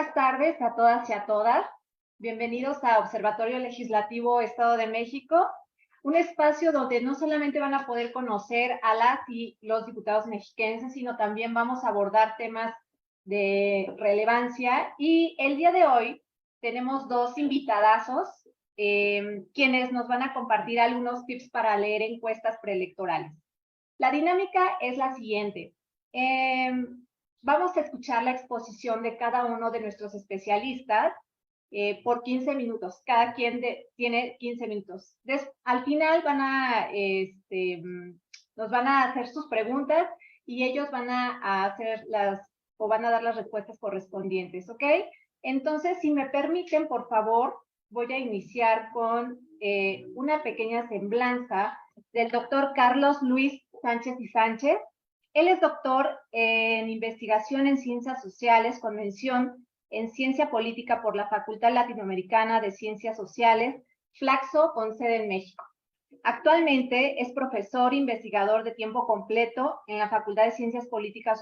Buenas tardes a todas y a todas. Bienvenidos a Observatorio Legislativo Estado de México, un espacio donde no solamente van a poder conocer a las y los diputados mexiquenses, sino también vamos a abordar temas de relevancia. Y el día de hoy tenemos dos invitadazos, quienes nos van a compartir algunos tips para leer encuestas preelectorales. La dinámica es la siguiente. Vamos a escuchar la exposición de cada uno de nuestros especialistas por 15 minutos. Cada quien tiene 15 minutos. Al final nos van a hacer sus preguntas y ellos van a hacer van a dar las respuestas correspondientes, ¿ok? Entonces, si me permiten, por favor, voy a iniciar con una pequeña semblanza del doctor Carlos Luis Sánchez y Sánchez. Él es doctor en investigación en ciencias sociales, con mención en ciencia política por la Facultad Latinoamericana de Ciencias Sociales, Flaxo, con sede en México. Actualmente es profesor investigador de tiempo completo en la Facultad de Ciencias Políticas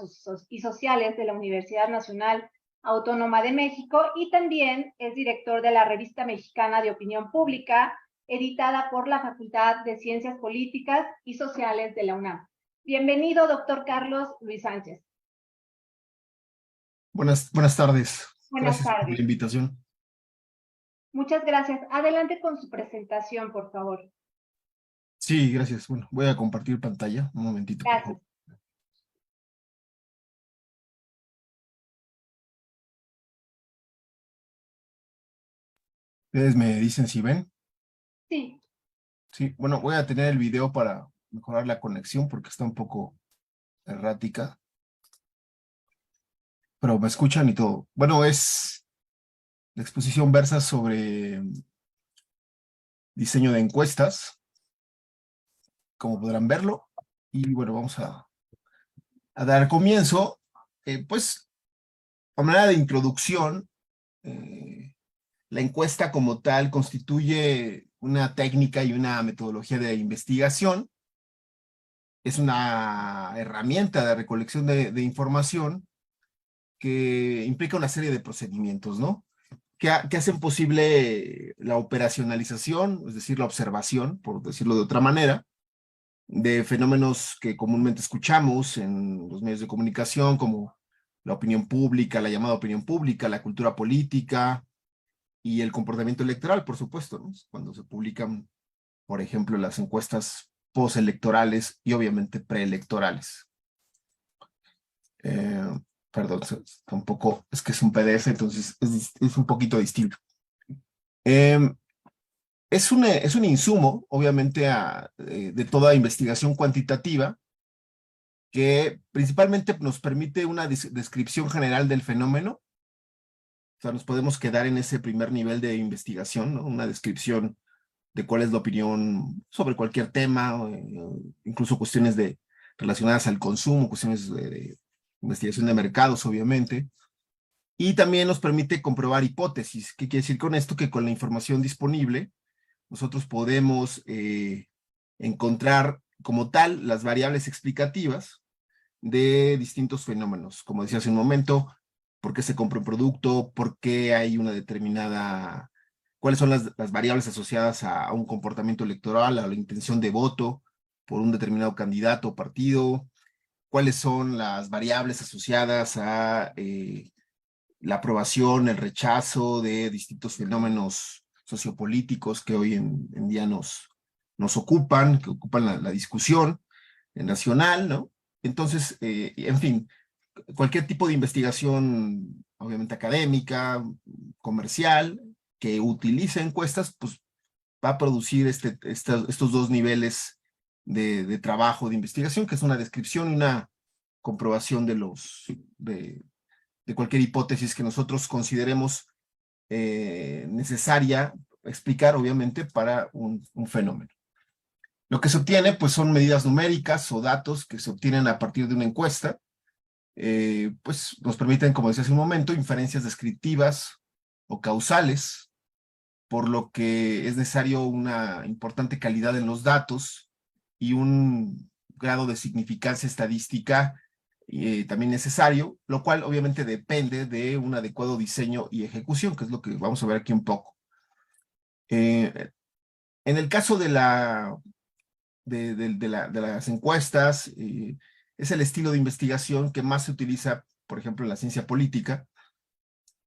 y Sociales de la Universidad Nacional Autónoma de México y también es director de la Revista Mexicana de Opinión Pública, editada por la Facultad de Ciencias Políticas y Sociales de la UNAM. Bienvenido, doctor Carlos Luis Sánchez. Buenas tardes. Buenas Gracias por la tardes. invitación. Muchas gracias. Adelante con su presentación, por favor. Sí, gracias. Bueno, voy a compartir pantalla. Un momentito, por Gracias. favor. Ustedes me dicen si ven. Sí. Sí, bueno, voy a tener el video para mejorar la conexión porque está un poco errática. Pero me escuchan y todo. Bueno, la exposición versa sobre diseño de encuestas, como podrán verlo. Y bueno, vamos a dar comienzo. Pues, a manera de introducción, la encuesta como tal constituye una técnica y una metodología de investigación. Es una herramienta de recolección de información que implica una serie de procedimientos, ¿no? Que hacen posible la operacionalización, es decir, la observación, por decirlo de otra manera, de fenómenos que comúnmente escuchamos en los medios de comunicación, como la opinión pública, la llamada opinión pública, la cultura política, y el comportamiento electoral, por supuesto, ¿no? Cuando se publican, por ejemplo, las encuestas postelectorales y obviamente preelectorales. Perdón, tampoco, es que es un PDF, entonces es un poquito distinto. Es un insumo, obviamente, de toda investigación cuantitativa, que principalmente nos permite una descripción general del fenómeno. O sea, nos podemos quedar en ese primer nivel de investigación, ¿no? Una descripción de cuál es la opinión sobre cualquier tema, incluso cuestiones relacionadas al consumo, cuestiones de investigación de mercados, obviamente. Y también nos permite comprobar hipótesis. ¿Qué quiere decir con esto? Que con la información disponible, nosotros podemos encontrar como tal las variables explicativas de distintos fenómenos. Como decía hace un momento, por qué se compra un producto, por qué hay una determinada, cuáles son las variables asociadas a un comportamiento electoral, a la intención de voto por un determinado candidato o partido, cuáles son las variables asociadas a la aprobación, el rechazo de distintos fenómenos sociopolíticos que hoy en día nos ocupan, que ocupan la discusión nacional, ¿no? Entonces, en fin, cualquier tipo de investigación, obviamente académica, comercial, que utilice encuestas, pues va a producir estos dos niveles de trabajo, de investigación, que es una descripción y una comprobación de cualquier hipótesis que nosotros consideremos necesaria explicar, obviamente, para un fenómeno. Lo que se obtiene, pues, son medidas numéricas o datos que se obtienen a partir de una encuesta, pues nos permiten, como decía hace un momento, inferencias descriptivas o causales, por lo que es necesario una importante calidad en los datos y un grado de significancia estadística también necesario, lo cual obviamente depende de un adecuado diseño y ejecución, que es lo que vamos a ver aquí un poco. En el caso de las encuestas, es el estilo de investigación que más se utiliza, por ejemplo, en la ciencia política,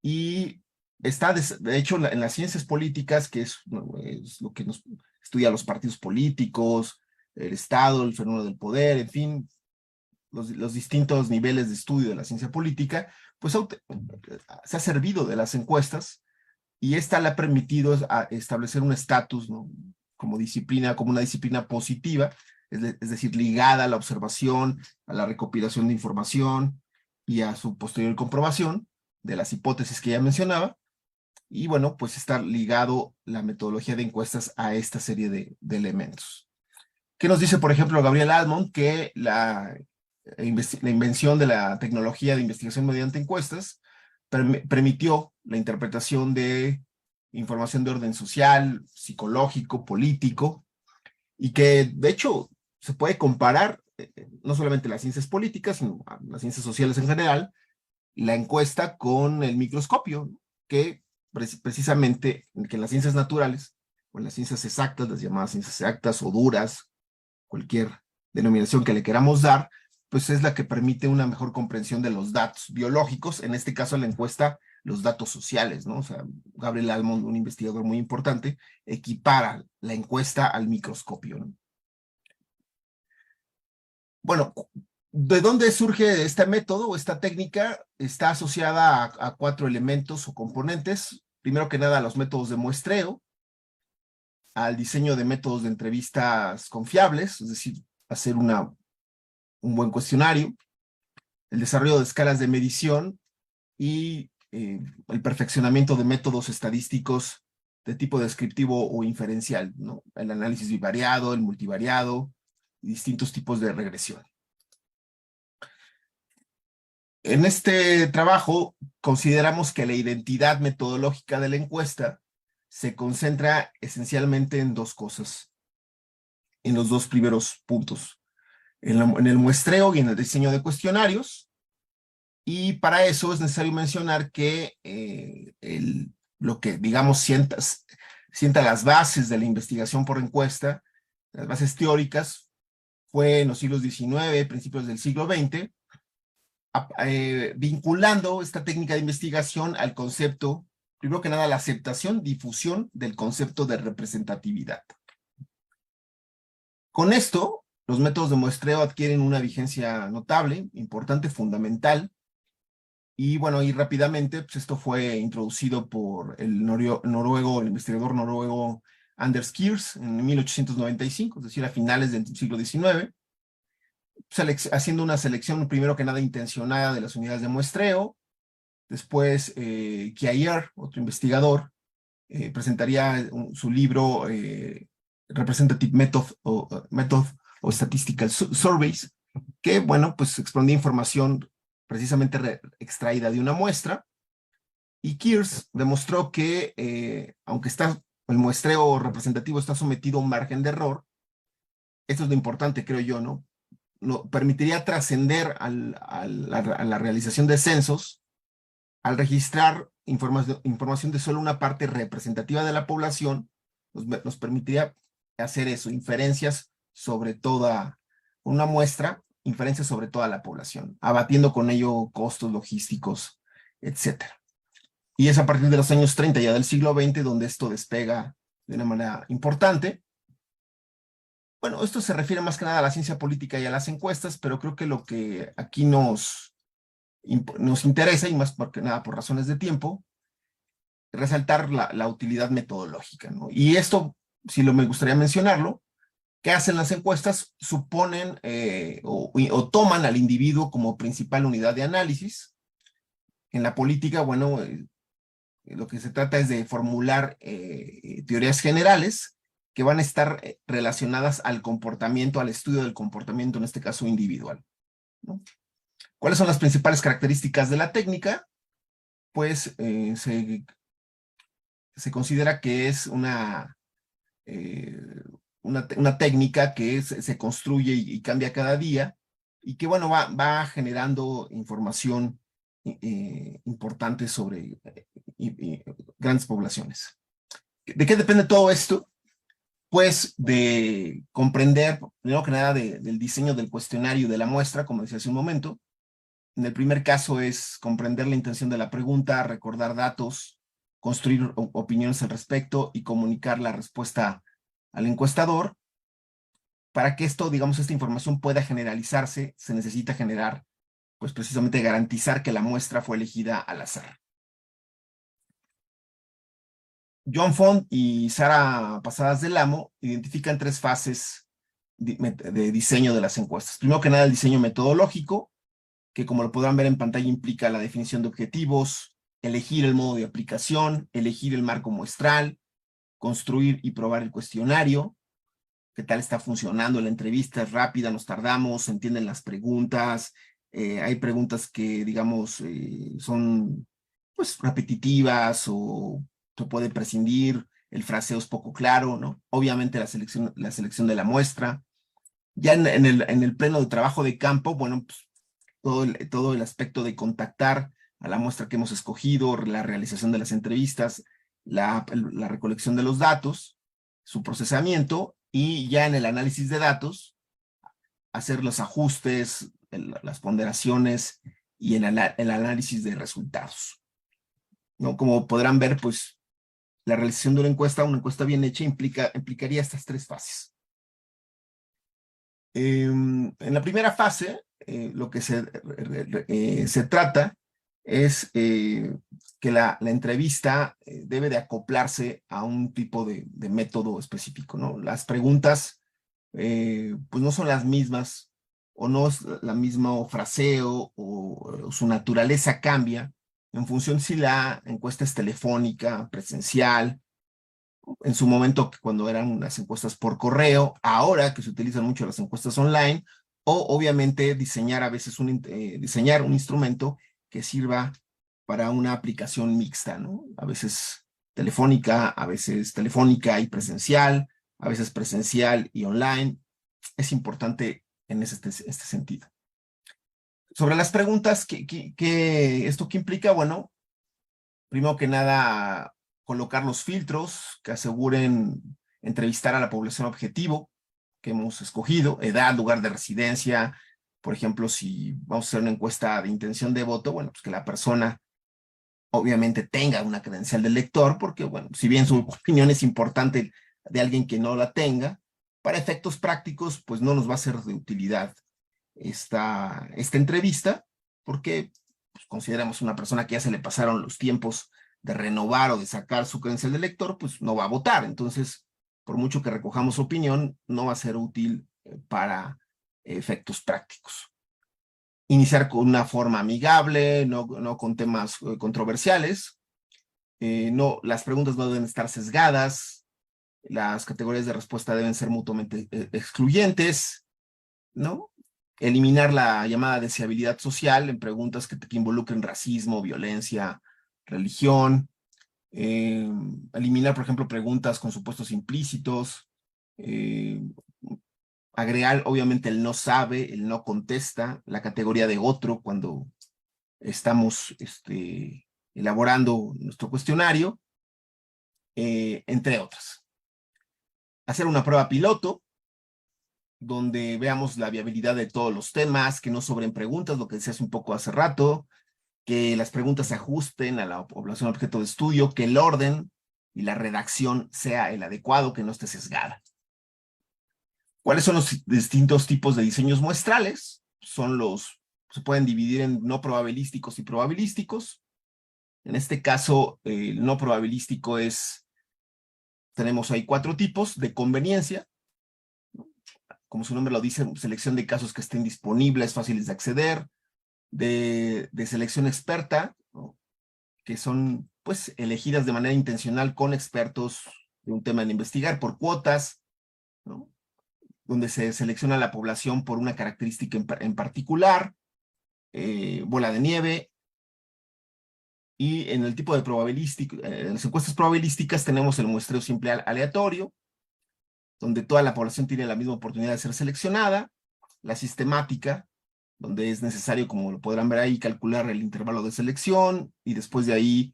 y está, de hecho, en las ciencias políticas, que es lo que nos estudia los partidos políticos, el Estado, el fenómeno del poder, en fin, los distintos niveles de estudio de la ciencia política, pues se ha servido de las encuestas, y esta le ha permitido establecer un estatus, ¿no?, como disciplina, como una disciplina positiva, es decir, ligada a la observación, a la recopilación de información y a su posterior comprobación de las hipótesis que ya mencionaba. Y bueno, pues está ligado la metodología de encuestas a esta serie de elementos. ¿Qué nos dice, por ejemplo, Gabriel Almond? Que la invención de la tecnología de investigación mediante encuestas permitió la interpretación de información de orden social, psicológico, político, y que de hecho se puede comparar no solamente las ciencias políticas, sino las ciencias sociales en general, la encuesta con el microscopio, que precisamente que en las ciencias naturales o en las ciencias exactas, las llamadas ciencias exactas o duras, cualquier denominación que le queramos dar, pues es la que permite una mejor comprensión de los datos biológicos, en este caso la encuesta, los datos sociales, ¿no? O sea, Gabriel Almond, un investigador muy importante, equipara la encuesta al microscopio, ¿no? Bueno, ¿de dónde surge este método o esta técnica? Está asociada a 4 elementos o componentes. Primero que nada, a los métodos de muestreo, al diseño de métodos de entrevistas confiables, es decir, hacer un buen cuestionario, el desarrollo de escalas de medición y el perfeccionamiento de métodos estadísticos de tipo descriptivo o inferencial, ¿no? El análisis bivariado, el multivariado y distintos tipos de regresión. En este trabajo consideramos que la identidad metodológica de la encuesta se concentra esencialmente en 2 cosas, en los 2 primeros puntos, en el muestreo y en el diseño de cuestionarios, y para eso es necesario mencionar que lo que, digamos, sienta las bases de la investigación por encuesta, las bases teóricas, fue en los siglos XIX, principios del siglo XX, vinculando esta técnica de investigación al concepto, primero que nada, la aceptación, difusión del concepto de representatividad. Con esto, los métodos de muestreo adquieren una vigencia notable, importante, fundamental, y bueno, y rápidamente, pues esto fue introducido por el investigador noruego Anders Kiers en 1895, es decir, a finales del siglo XIX, haciendo una selección primero que nada intencionada de las unidades de muestreo. Después Kjaer, otro investigador, presentaría su libro Representative Method o Statistical Surveys, que bueno, pues expondía información precisamente extraída de una muestra, y Kiers demostró que aunque el muestreo representativo está sometido a un margen de error, esto es lo importante, creo yo, ¿no? Permitiría trascender a la realización de censos al registrar información de solo una parte representativa de la población. Nos permitiría hacer eso, inferencias sobre toda una muestra, inferencias sobre toda la población, abatiendo con ello costos logísticos, etcétera. Y es a partir de los años 30 ya del siglo XX donde esto despega de una manera importante. Bueno, esto se refiere más que nada a la ciencia política y a las encuestas, pero creo que lo que aquí nos interesa, y más porque nada por razones de tiempo, resaltar la utilidad metodológica, ¿no? Y esto, si me gustaría mencionarlo, ¿qué hacen las encuestas? Suponen o toman al individuo como principal unidad de análisis. En la política, bueno, lo que se trata es de formular teorías generales que van a estar relacionadas al comportamiento, al estudio del comportamiento, en este caso individual, ¿no? ¿Cuáles son las principales características de la técnica? Pues se considera que es una técnica que se construye y cambia cada día, y que, bueno, va generando información importante sobre grandes poblaciones. ¿De qué depende todo esto? Pues de comprender, primero que nada, del diseño del cuestionario de la muestra, como decía hace un momento. En el primer caso es comprender la intención de la pregunta, recordar datos, construir opiniones al respecto y comunicar la respuesta al encuestador. Para que esto, digamos, esta información pueda generalizarse, se necesita generar, pues precisamente garantizar que la muestra fue elegida al azar. John Font y Sara Pasadas del Amo identifican 3 fases de diseño de las encuestas. Primero que nada, el diseño metodológico, que como lo podrán ver en pantalla implica la definición de objetivos, elegir el modo de aplicación, elegir el marco muestral, construir y probar el cuestionario, qué tal está funcionando la entrevista, es rápida, nos tardamos, se entienden las preguntas, hay preguntas que, digamos, son pues repetitivas o se puede prescindir, el fraseo es poco claro, ¿no? Obviamente la selección de la muestra. Ya en el pleno de trabajo de campo, bueno, pues todo el aspecto de contactar a la muestra que hemos escogido, la realización de las entrevistas, la recolección de los datos, su procesamiento, y ya en el análisis de datos, hacer los ajustes, las ponderaciones y el análisis de resultados, ¿no? Como podrán ver, pues la realización de una encuesta bien hecha implicaría estas 3 fases. En la primera fase, lo que se trata es que la entrevista debe de acoplarse a un tipo de método específico, ¿no? Las preguntas pues no son las mismas o no es la misma fraseo o su naturaleza cambia en función si la encuesta es telefónica, presencial, en su momento cuando eran las encuestas por correo, ahora que se utilizan mucho las encuestas online, o obviamente diseñar a veces diseñar un instrumento que sirva para una aplicación mixta, ¿no? A veces telefónica y presencial, a veces presencial y online. Es importante en este sentido. Sobre las preguntas, ¿esto qué implica? Bueno, primero que nada, colocar los filtros que aseguren entrevistar a la población objetivo que hemos escogido, edad, lugar de residencia. Por ejemplo, si vamos a hacer una encuesta de intención de voto, bueno, pues que la persona obviamente tenga una credencial de lector, porque, bueno, si bien su opinión es importante de alguien que no la tenga, para efectos prácticos, pues no nos va a ser de utilidad esta entrevista, porque pues, consideramos una persona que ya se le pasaron los tiempos de renovar o de sacar su credencial de lector, pues no va a votar. Entonces, por mucho que recojamos su opinión, no va a ser útil para efectos prácticos. Iniciar con una forma amigable, no con temas controversiales. Las preguntas no deben estar sesgadas. Las categorías de respuesta deben ser mutuamente excluyentes, ¿no? Eliminar la llamada deseabilidad social en preguntas que involucren racismo, violencia, religión. Eliminar, por ejemplo, preguntas con supuestos implícitos. Agregar, obviamente, el no sabe, el no contesta, la categoría de otro cuando estamos elaborando nuestro cuestionario, entre otras. Hacer una prueba piloto, donde veamos la viabilidad de todos los temas, que no sobren preguntas, lo que decías un poco hace rato, que las preguntas se ajusten a la población objeto de estudio, que el orden y la redacción sea el adecuado, que no esté sesgada. ¿Cuáles son los distintos tipos de diseños muestrales? Se pueden dividir en no probabilísticos y probabilísticos. En este caso, el no probabilístico tenemos ahí 4 tipos de conveniencia. Como su nombre lo dice, selección de casos que estén disponibles, fáciles de acceder, de selección experta, ¿no? Que son pues elegidas de manera intencional con expertos de un tema en investigar por cuotas, ¿no? Donde se selecciona la población por una característica en particular, bola de nieve. Y en el tipo de probabilístico, en las encuestas probabilísticas tenemos el muestreo simple aleatorio, donde toda la población tiene la misma oportunidad de ser seleccionada, la sistemática, donde es necesario, como lo podrán ver ahí, calcular el intervalo de selección y después de ahí,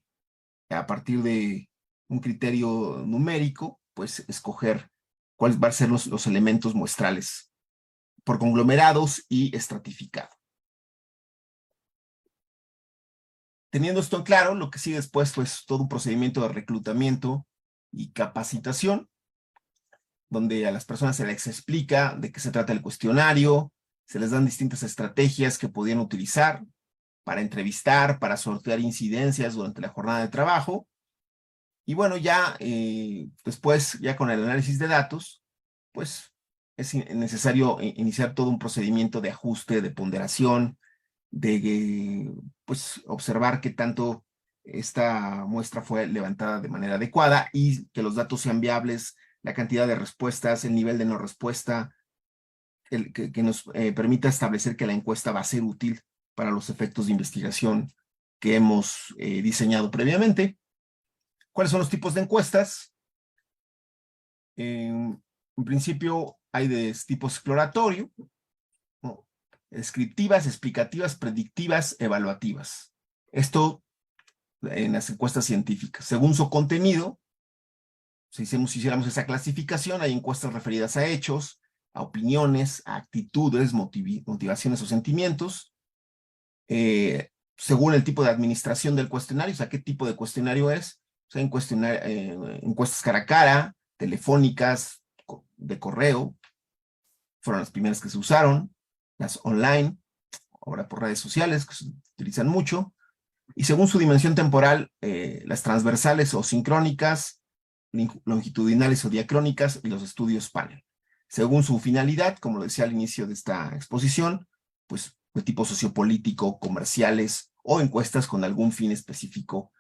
a partir de un criterio numérico, pues escoger cuáles van a ser los elementos muestrales por conglomerados y estratificado. Teniendo esto en claro, lo que sigue después, pues todo un procedimiento de reclutamiento y capacitación, donde a las personas se les explica de qué se trata el cuestionario, se les dan distintas estrategias que podían utilizar para entrevistar, para sortear incidencias durante la jornada de trabajo. Y bueno, ya después, ya con el análisis de datos, pues es necesario iniciar todo un procedimiento de ajuste, de ponderación, de pues observar qué tanto esta muestra fue levantada de manera adecuada y que los datos sean viables, la cantidad de respuestas, el nivel de no respuesta, que nos permita establecer que la encuesta va a ser útil para los efectos de investigación que hemos diseñado previamente. ¿Cuáles son los tipos de encuestas? En principio hay de tipo exploratorio, ¿no? Descriptivas, explicativas, predictivas, evaluativas. Esto en las encuestas científicas. Según su contenido, si hiciéramos esa clasificación, hay encuestas referidas a hechos, a opiniones, a actitudes, motivaciones o sentimientos, según el tipo de administración del cuestionario, o sea, qué tipo de cuestionario es. O sea, encuestas cara a cara, telefónicas, de correo, fueron las primeras que se usaron, las online, ahora por redes sociales, que se utilizan mucho, y según su dimensión temporal, las transversales o sincrónicas, longitudinales o diacrónicas, y los estudios panel. Según su finalidad, como lo decía al inicio de esta exposición, pues de tipo sociopolítico, comerciales, o encuestas con algún fin específico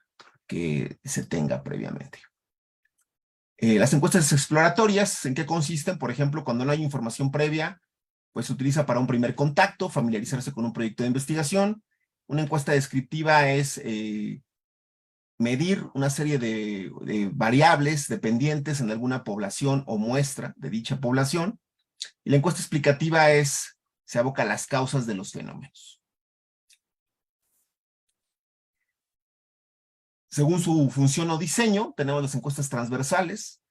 que se tenga previamente. Las encuestas exploratorias, ¿en qué consisten? Por ejemplo, cuando no hay información previa, pues se utiliza para un primer contacto, familiarizarse con un proyecto de investigación. Una encuesta descriptiva es medir una serie de variables dependientes en alguna población o muestra de dicha población. Y la encuesta explicativa se aboca a las causas de los fenómenos. Según su función o diseño, tenemos las encuestas transversales,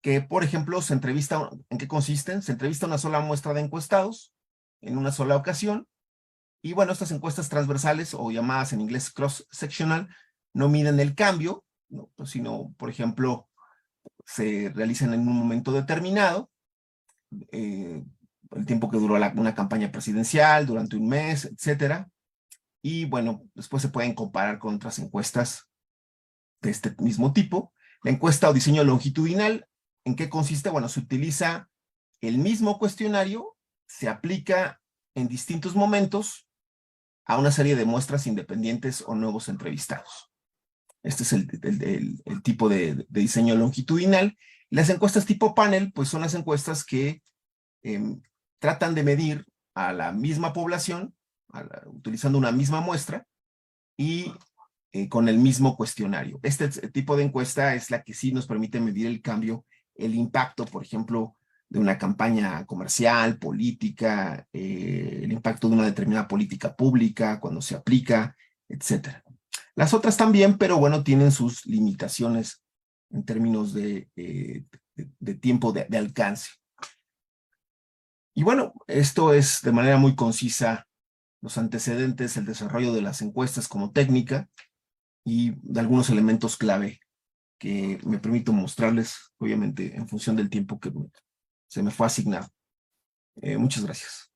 que, por ejemplo, ¿en qué consisten? Se entrevista una sola muestra de encuestados en una sola ocasión. Y bueno, estas encuestas transversales, o llamadas en inglés cross-sectional, no miden el cambio, ¿no? Sino, por ejemplo, se realizan en un momento determinado, el tiempo que duró una campaña presidencial, durante un mes, etcétera. Y bueno, después se pueden comparar con otras encuestas de este mismo tipo. La encuesta o diseño longitudinal, ¿en qué consiste? Bueno, se utiliza el mismo cuestionario, se aplica en distintos momentos a una serie de muestras independientes o nuevos entrevistados. Este es el tipo de diseño longitudinal. Las encuestas tipo panel, pues son las encuestas que tratan de medir a la misma población, utilizando una misma muestra y con el mismo cuestionario. Este tipo de encuesta es la que sí nos permite medir el cambio, el impacto, por ejemplo, de una campaña comercial, política, el impacto de una determinada política pública cuando se aplica, etcétera. Las otras también, pero bueno, tienen sus limitaciones en términos de tiempo de alcance. Y bueno, esto es de manera muy concisa los antecedentes, el desarrollo de las encuestas como técnica y de algunos elementos clave que me permito mostrarles, obviamente, en función del tiempo que se me fue asignado. Muchas gracias.